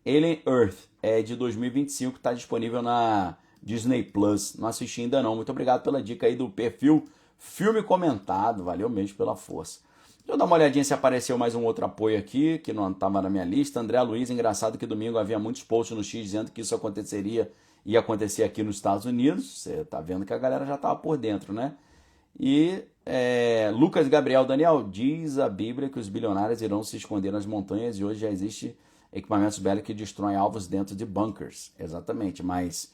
Alien Earth é de 2025, está disponível na Disney Plus. Não assisti ainda não. Muito obrigado pela dica aí do perfil Filme Comentado. Valeu mesmo pela força. Deixa eu dar uma olhadinha se apareceu mais um outro apoio aqui, que não estava na minha lista. André Luiz, engraçado que domingo havia muitos posts no X dizendo que isso ia acontecer aqui nos Estados Unidos. Você tá vendo que a galera já estava por dentro, né? E Lucas Gabriel, Daniel, diz a Bíblia que os bilionários irão se esconder nas montanhas e hoje já existe equipamentos bélicos que destroem alvos dentro de bunkers. Exatamente, mas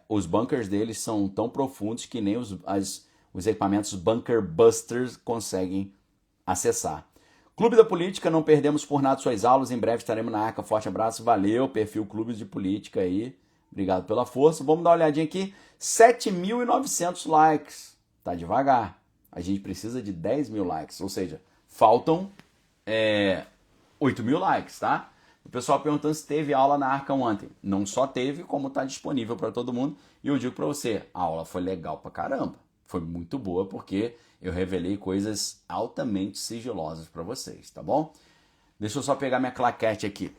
os bunkers deles são tão profundos que nem os equipamentos Bunker Busters conseguem acessar. Clube da Política, não perdemos por nada suas aulas, em breve estaremos na Arca. Forte abraço, valeu, perfil Clube de Política aí, obrigado pela força. Vamos dar uma olhadinha aqui, 7.900 likes, tá devagar, a gente precisa de 10.000 likes, ou seja, faltam 8.000 likes, tá? O pessoal perguntando se teve aula na Arca ontem. Não só teve, como está disponível para todo mundo. E eu digo para você, a aula foi legal pra caramba. Foi muito boa porque eu revelei coisas altamente sigilosas para vocês, tá bom? Deixa eu só pegar minha claquete aqui.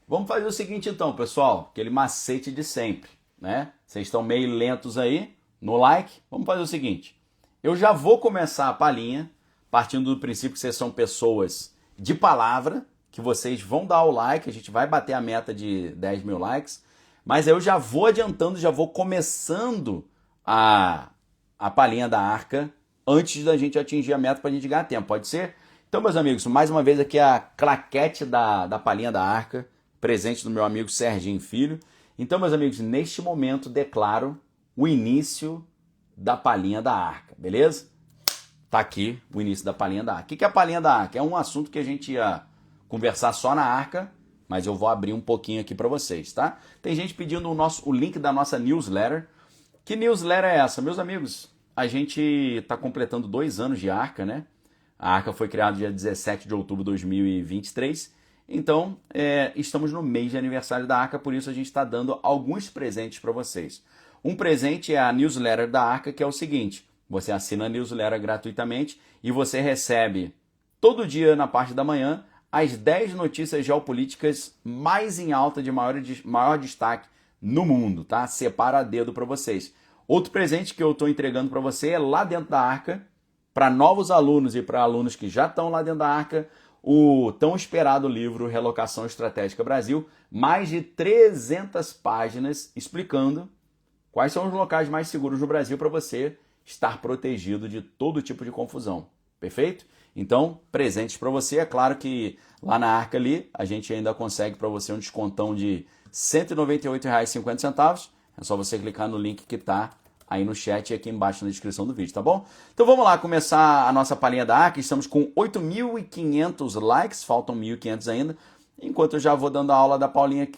Vamos fazer o seguinte então, pessoal. Aquele macete de sempre, né? Vocês estão meio lentos aí no like. Vamos fazer o seguinte. Eu já vou começar a palhinha, partindo do princípio que vocês são pessoas de palavra, que vocês vão dar o like, a gente vai bater a meta de 10.000 likes, mas eu já vou adiantando, já vou começando a palhinha da Arca antes da gente atingir a meta para a gente ganhar tempo, pode ser? Então, meus amigos, mais uma vez aqui a claquete da palhinha da Arca, presente do meu amigo Serginho Filho. Então, meus amigos, neste momento declaro o início da palhinha da Arca, beleza? Tá aqui o início da palhinha da Arca. O que é a palhinha da Arca? É um assunto que a gente ia conversar só na Arca, mas eu vou abrir um pouquinho aqui para vocês, tá? Tem gente pedindo o link da nossa newsletter. Que newsletter é essa? Meus amigos, a gente está completando 2 anos de Arca, né? A Arca foi criada dia 17 de outubro de 2023. Então, estamos no mês de aniversário da Arca, por isso a gente está dando alguns presentes para vocês. Um presente é a newsletter da Arca, que é o seguinte: você assina a newsletter gratuitamente e você recebe todo dia na parte da manhã as 10 notícias geopolíticas mais em alta, de maior destaque no mundo, tá? Separa a dedo para vocês. Outro presente que eu estou entregando para você é lá dentro da Arca, para novos alunos e para alunos que já estão lá dentro da Arca, o tão esperado livro Relocação Estratégica Brasil, mais de 300 páginas explicando quais são os locais mais seguros no Brasil para você estar protegido de todo tipo de confusão. Perfeito? Então, presentes para você. É claro que lá na Arca ali, a gente ainda consegue para você um descontão de R$ 198,50. É só você clicar no link que está aí no chat e aqui embaixo na descrição do vídeo, tá bom? Então vamos lá começar a nossa palhinha da ARC. Estamos com 8.500 likes, faltam 1.500 ainda. Enquanto eu já vou dando a aula da palhinha,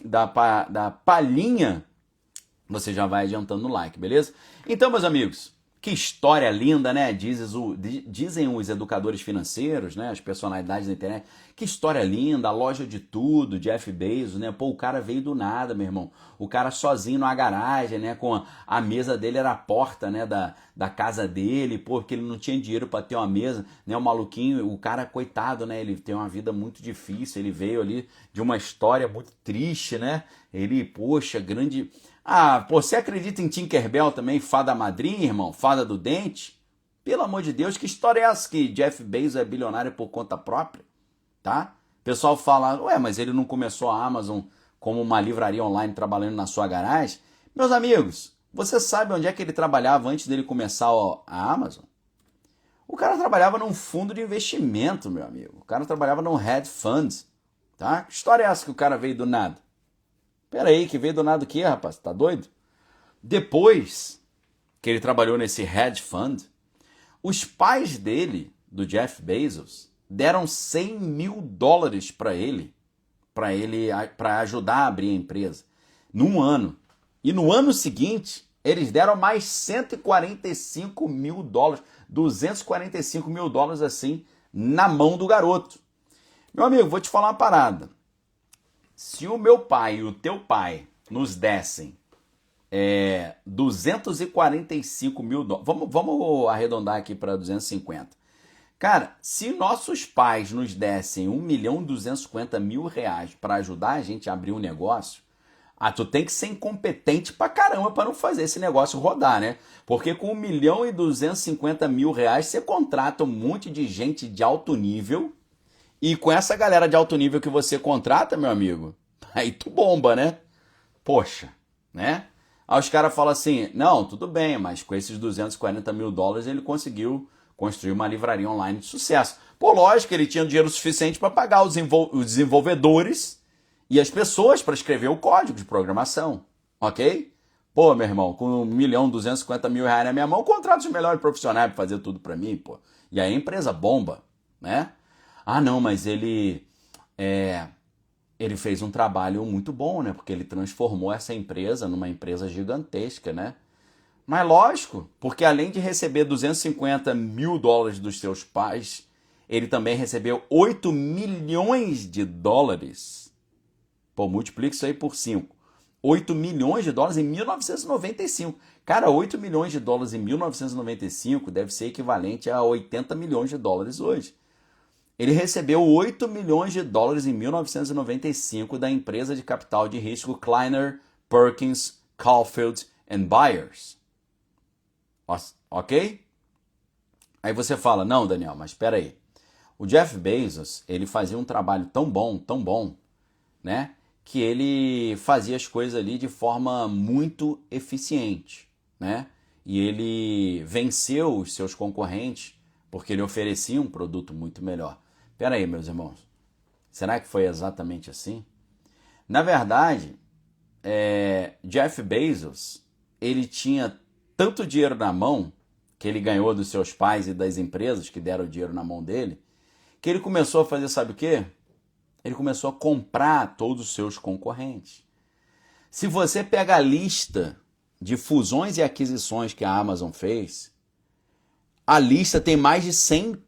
você já vai adiantando no like, beleza? Então, meus amigos, que história linda, né? Dizem os educadores financeiros, né? As personalidades da internet. Que história linda, a loja de tudo, Jeff Bezos, né? Pô, o cara veio do nada, meu irmão. O cara sozinho numa garagem, né? Com a mesa dele era a porta, né? Da casa dele, porque ele não tinha dinheiro para ter uma mesa, né? O maluquinho, o cara, coitado, né? Ele tem uma vida muito difícil, ele veio ali de uma história muito triste, né? Ele, poxa, grande... Ah, pô, você acredita em Tinkerbell também, fada madrinha, irmão? Fada do dente? Pelo amor de Deus, que história é essa que Jeff Bezos é bilionário por conta própria? Tá? O pessoal fala, ué, mas ele não começou a Amazon como uma livraria online trabalhando na sua garagem? Meus amigos, você sabe onde é que ele trabalhava antes dele começar a Amazon? O cara trabalhava num fundo de investimento, meu amigo. O cara trabalhava num hedge fund, tá? Que história é essa que o cara veio do nada? Pera aí, que veio do nada o quê, rapaz? Tá doido? Depois que ele trabalhou nesse hedge fund, os pais dele, do Jeff Bezos, deram $100.000 para ajudar a abrir a empresa, num ano. E no ano seguinte, eles deram mais $145.000, $245.000 assim, na mão do garoto. Meu amigo, vou te falar uma parada. Se o meu pai e o teu pai nos dessem $245.000, vamos arredondar aqui para 250. Cara, se nossos pais nos dessem R$1.250.000 para ajudar a gente a abrir um negócio, tu tem que ser incompetente pra caramba para não fazer esse negócio rodar, né? Porque com R$1.250.000 você contrata um monte de gente de alto nível. E com essa galera de alto nível que você contrata, meu amigo, aí tu bomba, né? Poxa, né? Aí os caras falam assim, não, tudo bem, mas com esses $240.000 ele conseguiu construir uma livraria online de sucesso. Pô, lógico, ele tinha dinheiro suficiente para pagar os desenvolvedores e as pessoas para escrever o código de programação, ok? Pô, meu irmão, com R$1.250.000 na minha mão, eu contrato os melhores profissionais para fazer tudo para mim, pô. E aí a empresa bomba, né? Ah, não, mas ele fez um trabalho muito bom, né? Porque ele transformou essa empresa numa empresa gigantesca, né? Mas lógico, porque além de receber $250.000 dos seus pais, ele também recebeu $8 milhões. Pô, multiplica isso aí por 5. $8 milhões em 1995. Cara, $8 milhões em 1995 deve ser equivalente a $80 milhões hoje. Ele recebeu $8 milhões em 1995 da empresa de capital de risco Kleiner Perkins Caufield and Byers. Ok? Aí você fala, não, Daniel, mas espera aí. O Jeff Bezos, ele fazia um trabalho tão bom, né? Que ele fazia as coisas ali de forma muito eficiente, né? E ele venceu os seus concorrentes porque ele oferecia um produto muito melhor. Pera aí, meus irmãos, será que foi exatamente assim? Na verdade, Jeff Bezos, ele tinha tanto dinheiro na mão, que ele ganhou dos seus pais e das empresas que deram o dinheiro na mão dele, que ele começou a fazer, sabe o quê? Ele começou a comprar todos os seus concorrentes. Se você pega a lista de fusões e aquisições que a Amazon fez, a lista tem mais de 100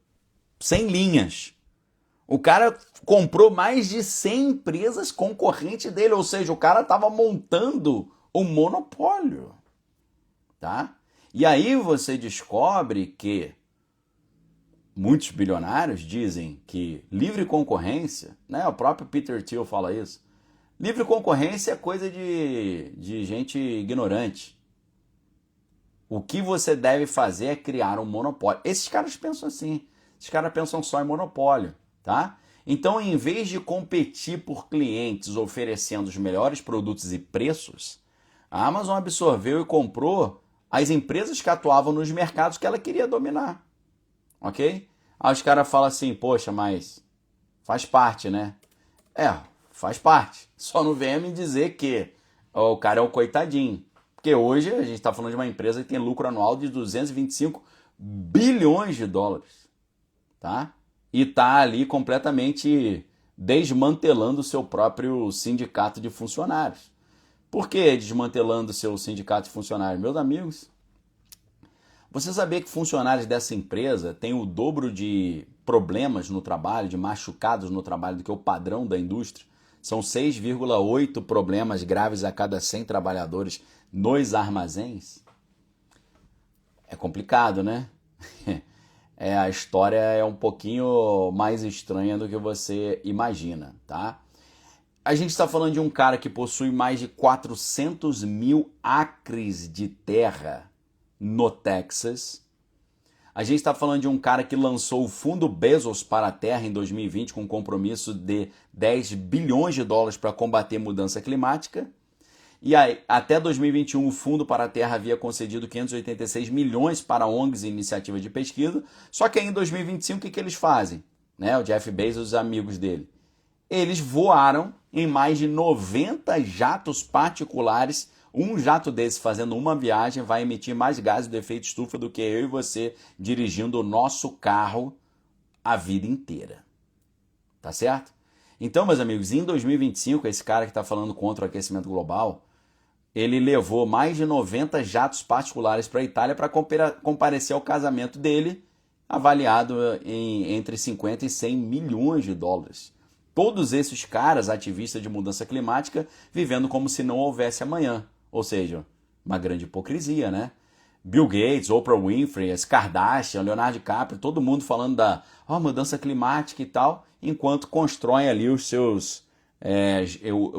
linhas. O cara comprou mais de 100 empresas concorrentes dele, ou seja, o cara estava montando um monopólio, tá? E aí você descobre que muitos bilionários dizem que livre concorrência, né? O próprio Peter Thiel fala isso. Livre concorrência é coisa de gente ignorante. O que você deve fazer é criar um monopólio. Esses caras pensam assim. Esses caras pensam só em monopólio, tá? Então, em vez de competir por clientes oferecendo os melhores produtos e preços, a Amazon absorveu e comprou as empresas que atuavam nos mercados que ela queria dominar. Ok? Aí os caras falam assim, poxa, mas faz parte, né? Faz parte. Só não venha me dizer que o cara é um coitadinho. Porque hoje a gente está falando de uma empresa que tem lucro anual de 225 bilhões de dólares, tá? E está ali completamente desmantelando o seu próprio sindicato de funcionários. Por que desmantelando o seu sindicato de funcionários? Meus amigos, você sabia que funcionários dessa empresa têm o dobro de problemas no trabalho, de machucados no trabalho do que o padrão da indústria? São 6,8 problemas graves a cada 100 trabalhadores nos armazéns? É complicado, né? A história é um pouquinho mais estranha do que você imagina, tá? A gente está falando de um cara que possui mais de 400 mil acres de terra no Texas. A gente está falando de um cara que lançou o fundo Bezos para a Terra em 2020 com um compromisso de 10 bilhões de dólares para combater mudança climática. E aí, até 2021, o Fundo para a Terra havia concedido 586 milhões para ONGs e iniciativas de pesquisa. Só que aí em 2025, o que eles fazem? Né? O Jeff Bezos e os amigos dele. Eles voaram em mais de 90 jatos particulares. Um jato desse fazendo uma viagem vai emitir mais gases do efeito estufa do que eu e você dirigindo o nosso carro a vida inteira. Tá certo? Então, meus amigos, em 2025, esse cara que está falando contra o aquecimento global, ele levou mais de 90 jatos particulares para a Itália para comparecer ao casamento dele, avaliado em entre 50 e 100 milhões de dólares. Todos esses caras, ativistas de mudança climática, vivendo como se não houvesse amanhã. Ou seja, uma grande hipocrisia, né? Bill Gates, Oprah Winfrey, as Kardashian, Leonardo DiCaprio, todo mundo falando da mudança climática e tal, enquanto constroem ali os seus...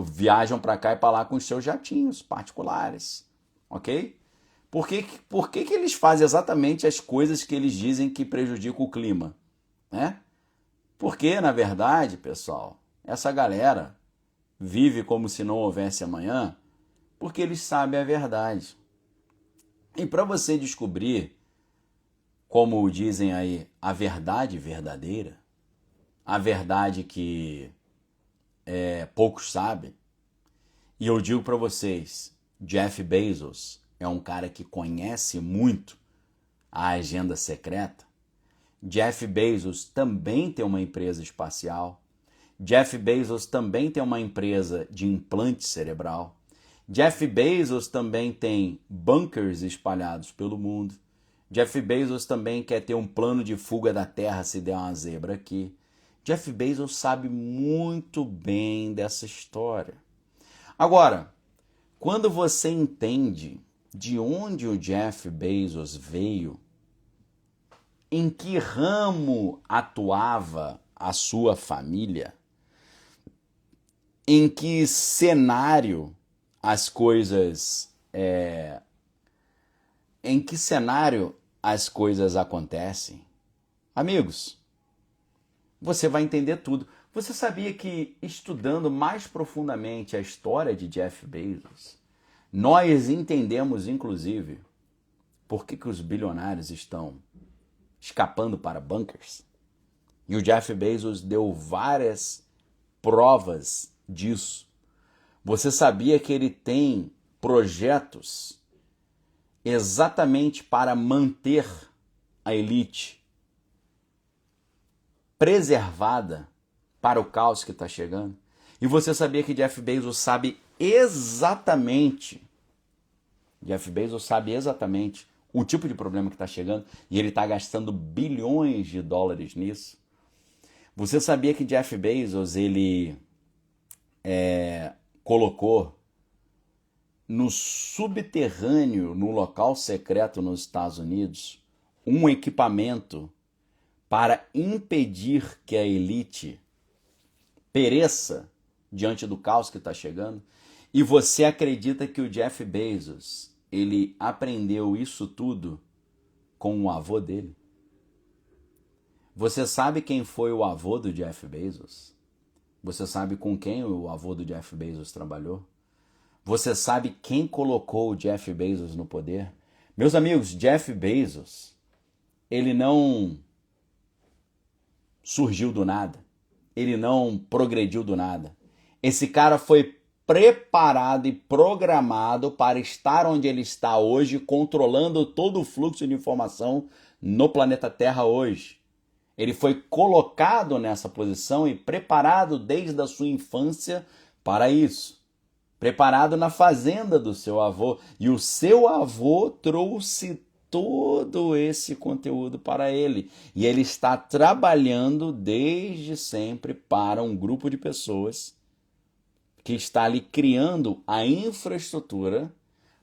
viajam para cá e para lá com os seus jatinhos particulares, ok? Por que eles fazem exatamente as coisas que eles dizem que prejudicam o clima? Né? Porque, na verdade, pessoal, essa galera vive como se não houvesse amanhã porque eles sabem a verdade. E para você descobrir, como dizem aí, a verdade verdadeira, a verdade que poucos sabem, e eu digo para vocês, Jeff Bezos é um cara que conhece muito a agenda secreta. Jeff Bezos também tem uma empresa espacial. Jeff Bezos também tem uma empresa de implante cerebral. Jeff Bezos também tem bunkers espalhados pelo mundo. Jeff Bezos também quer ter um plano de fuga da Terra se der uma zebra aqui. Jeff Bezos sabe muito bem dessa história. Agora, quando você entende de onde o Jeff Bezos veio, em que ramo atuava a sua família, em que cenário as coisas acontecem, amigos, você vai entender tudo. Você sabia que, estudando mais profundamente a história de Jeff Bezos, nós entendemos, inclusive, por que os bilionários estão escapando para bunkers? E o Jeff Bezos deu várias provas disso. Você sabia que ele tem projetos exatamente para manter a elite preservada para o caos que está chegando? E você sabia que Jeff Bezos sabe exatamente o tipo de problema que está chegando e ele está gastando bilhões de dólares nisso? Você sabia que Jeff Bezos ele colocou no subterrâneo, no local secreto nos Estados Unidos, um equipamento para impedir que a elite pereça diante do caos que está chegando? E você acredita que o Jeff Bezos ele aprendeu isso tudo com o avô dele? Você sabe quem foi o avô do Jeff Bezos? Você sabe com quem o avô do Jeff Bezos trabalhou? Você sabe quem colocou o Jeff Bezos no poder? Meus amigos, Jeff Bezos, ele não surgiu do nada. Ele não progrediu do nada. Esse cara foi preparado e programado para estar onde ele está hoje, controlando todo o fluxo de informação no planeta Terra hoje. Ele foi colocado nessa posição e preparado desde a sua infância para isso. Preparado na fazenda do seu avô. E o seu avô trouxe todo esse conteúdo para ele. E ele está trabalhando desde sempre para um grupo de pessoas que está ali criando a infraestrutura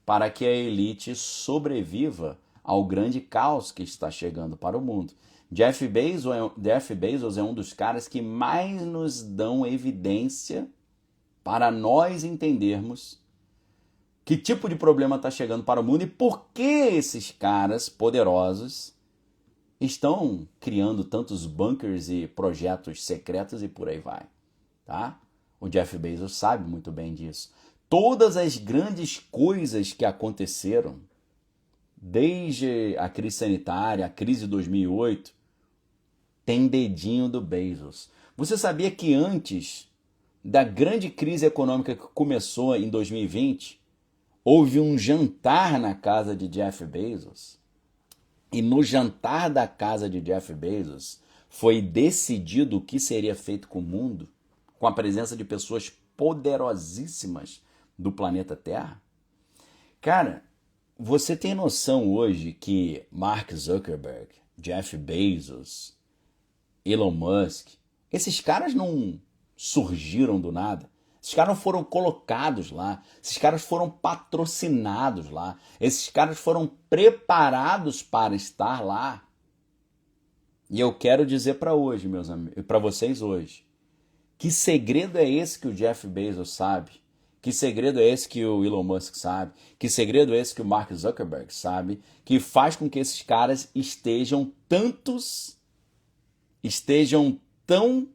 para que a elite sobreviva ao grande caos que está chegando para o mundo. Jeff Bezos é um dos caras que mais nos dão evidência para nós entendermos que tipo de problema está chegando para o mundo e por que esses caras poderosos estão criando tantos bunkers e projetos secretos e por aí vai, tá? O Jeff Bezos sabe muito bem disso. Todas as grandes coisas que aconteceram, desde a crise sanitária, a crise de 2008, tem dedinho do Bezos. Você sabia que antes da grande crise econômica que começou em 2020, houve um jantar na casa de Jeff Bezos? E no jantar da casa de Jeff Bezos foi decidido o que seria feito com o mundo, com a presença de pessoas poderosíssimas do planeta Terra? Cara, você tem noção hoje que Mark Zuckerberg, Jeff Bezos, Elon Musk, esses caras não surgiram do nada. Esses caras não foram colocados lá. Esses caras foram patrocinados lá. Esses caras foram preparados para estar lá. E eu quero dizer para hoje, meus amigos, para vocês hoje, que segredo é esse que o Jeff Bezos sabe? Que segredo é esse que o Elon Musk sabe? Que segredo é esse que o Mark Zuckerberg sabe? Que faz com que esses caras estejam tão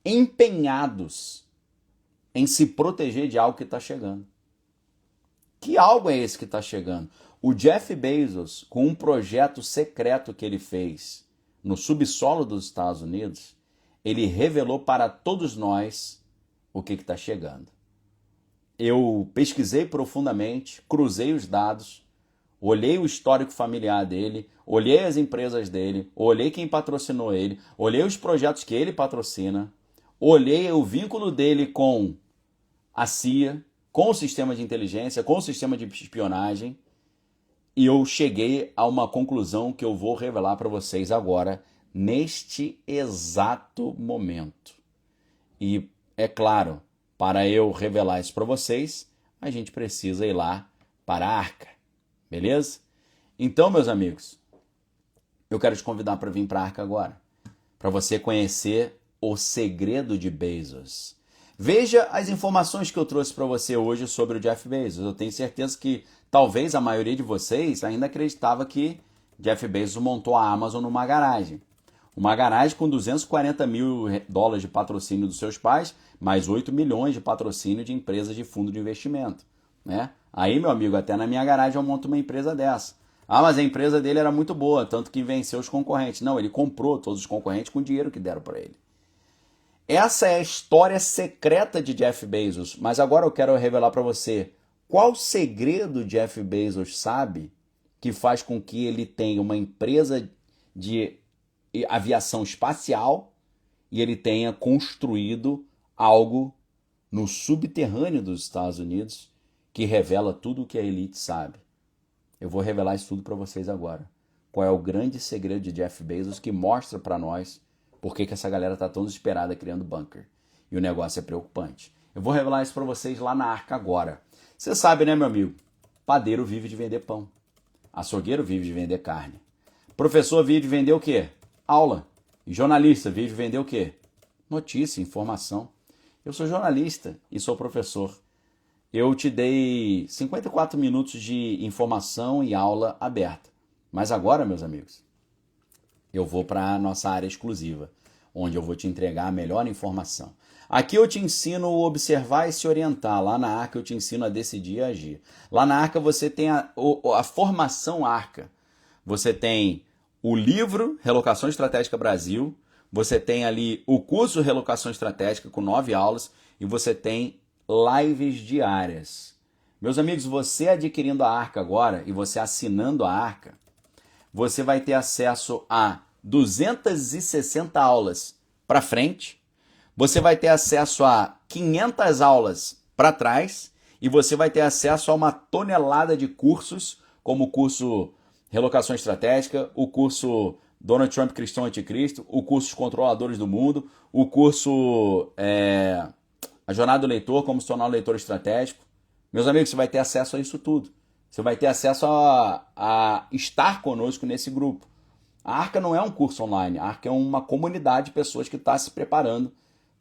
empenhados em se proteger de algo que está chegando. Que algo é esse que está chegando? O Jeff Bezos, com um projeto secreto que ele fez no subsolo dos Estados Unidos, ele revelou para todos nós o que está chegando. Eu pesquisei profundamente, cruzei os dados, olhei o histórico familiar dele, olhei as empresas dele, olhei quem patrocinou ele, olhei os projetos que ele patrocina, olhei o vínculo dele com a CIA, com o sistema de inteligência, com o sistema de espionagem, e eu cheguei a uma conclusão que eu vou revelar para vocês agora, neste exato momento. E, é claro, para eu revelar isso para vocês, a gente precisa ir lá para a Arca, beleza? Então, meus amigos, eu quero te convidar para vir para a Arca agora, para você conhecer o segredo de Bezos. Veja as informações que eu trouxe para você hoje sobre o Jeff Bezos. Eu tenho certeza que talvez a maioria de vocês ainda acreditava que Jeff Bezos montou a Amazon numa garagem. Uma garagem com 240 mil dólares de patrocínio dos seus pais, mais 8 milhões de patrocínio de empresas de fundo de investimento, né? Aí, meu amigo, até na minha garagem eu monto uma empresa dessa. Ah, mas a empresa dele era muito boa, tanto que venceu os concorrentes. Não, ele comprou todos os concorrentes com o dinheiro que deram para ele. Essa é a história secreta de Jeff Bezos, mas agora eu quero revelar para você qual segredo Jeff Bezos sabe que faz com que ele tenha uma empresa de aviação espacial e ele tenha construído algo no subterrâneo dos Estados Unidos que revela tudo o que a elite sabe. Eu vou revelar isso tudo para vocês agora. Qual é o grande segredo de Jeff Bezos que mostra para nós por que essa galera está tão desesperada criando bunker. E o negócio é preocupante. Eu vou revelar isso para vocês lá na Arca agora. Você sabe, né, meu amigo? Padeiro vive de vender pão. Açougueiro vive de vender carne. Professor vive de vender o quê? Aula. E jornalista vive de vender o quê? Notícia, informação. Eu sou jornalista e sou professor. Eu te dei 54 minutos de informação e aula aberta. Mas agora, meus amigos, eu vou para a nossa área exclusiva, onde eu vou te entregar a melhor informação. Aqui eu te ensino a observar e se orientar. Lá na Arca eu te ensino a decidir e agir. Lá na Arca você tem a formação Arca. Você tem o livro Relocação Estratégica Brasil, você tem ali o curso Relocação Estratégica com 9 aulas e você tem lives diárias. Meus amigos, você adquirindo a Arca agora e você assinando a Arca, você vai ter acesso a 260 aulas para frente, você vai ter acesso a 500 aulas para trás e você vai ter acesso a uma tonelada de cursos, como o curso Relocação Estratégica, o curso Donald Trump Cristão Anticristo, o curso Os Controladores do Mundo, o curso A Jornada do Leitor, como se tornar um leitor estratégico. Meus amigos, você vai ter acesso a isso tudo. Você vai ter acesso a estar conosco nesse grupo. A Arca não é um curso online, a Arca é uma comunidade de pessoas que está se preparando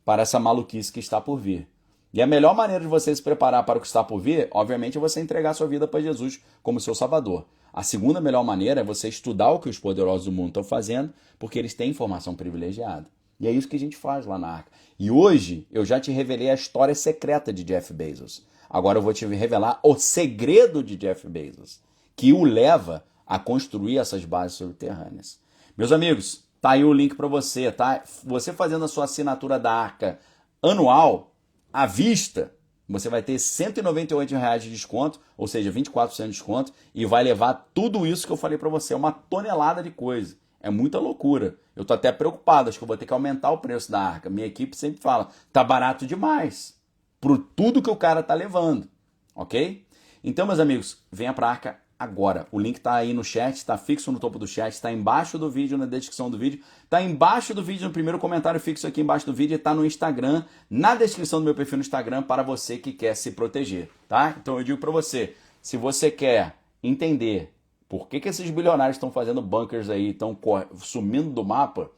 para essa maluquice que está por vir. E a melhor maneira de você se preparar para o que está por vir, obviamente, é você entregar sua vida para Jesus como seu Salvador. A segunda melhor maneira é você estudar o que os poderosos do mundo estão fazendo, porque eles têm informação privilegiada. E é isso que a gente faz lá na Arca. E hoje eu já te revelei a história secreta de Jeff Bezos. Agora eu vou te revelar o segredo de Jeff Bezos, que o leva a construir essas bases subterrâneas. Meus amigos, tá aí o link para você, tá? Você fazendo a sua assinatura da Arca anual, à vista, você vai ter R$ 198 de desconto, ou seja, 24% de desconto, e vai levar tudo isso que eu falei para você, uma tonelada de coisa. É muita loucura. Eu tô até preocupado, acho que eu vou ter que aumentar o preço da Arca. Minha equipe sempre fala, tá barato demais, por tudo que o cara tá levando, ok? Então, meus amigos, venha pra Arca agora. O link tá aí no chat, está fixo no topo do chat, está embaixo do vídeo, na descrição do vídeo, está embaixo do vídeo, no primeiro comentário fixo aqui embaixo do vídeo, e está no Instagram, na descrição do meu perfil no Instagram, para você que quer se proteger, tá? Então eu digo para você, se você quer entender por que esses bilionários estão fazendo bunkers aí, estão sumindo do mapa,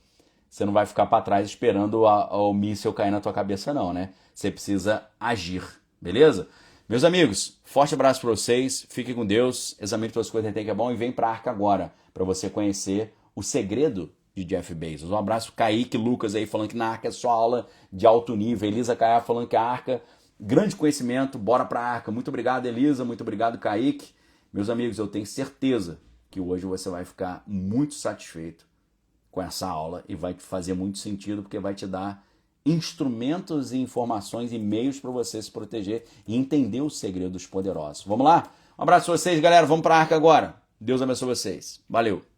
você não vai ficar para trás esperando o míssil cair na tua cabeça não, né? Você precisa agir, beleza? Meus amigos, forte abraço para vocês, fiquem com Deus, examine todas as coisas que é bom e vem para a Arca agora, para você conhecer o segredo de Jeff Bezos. Um abraço, Kaique Lucas aí falando que na Arca é só aula de alto nível, Elisa Caia falando que a Arca, grande conhecimento, bora para a Arca. Muito obrigado, Elisa, muito obrigado, Kaique. Meus amigos, eu tenho certeza que hoje você vai ficar muito satisfeito com essa aula e vai te fazer muito sentido, porque vai te dar instrumentos e informações e meios para você se proteger e entender o segredo dos poderosos. Vamos lá? Um abraço a vocês, galera. Vamos para a Arca agora. Deus abençoe vocês. Valeu!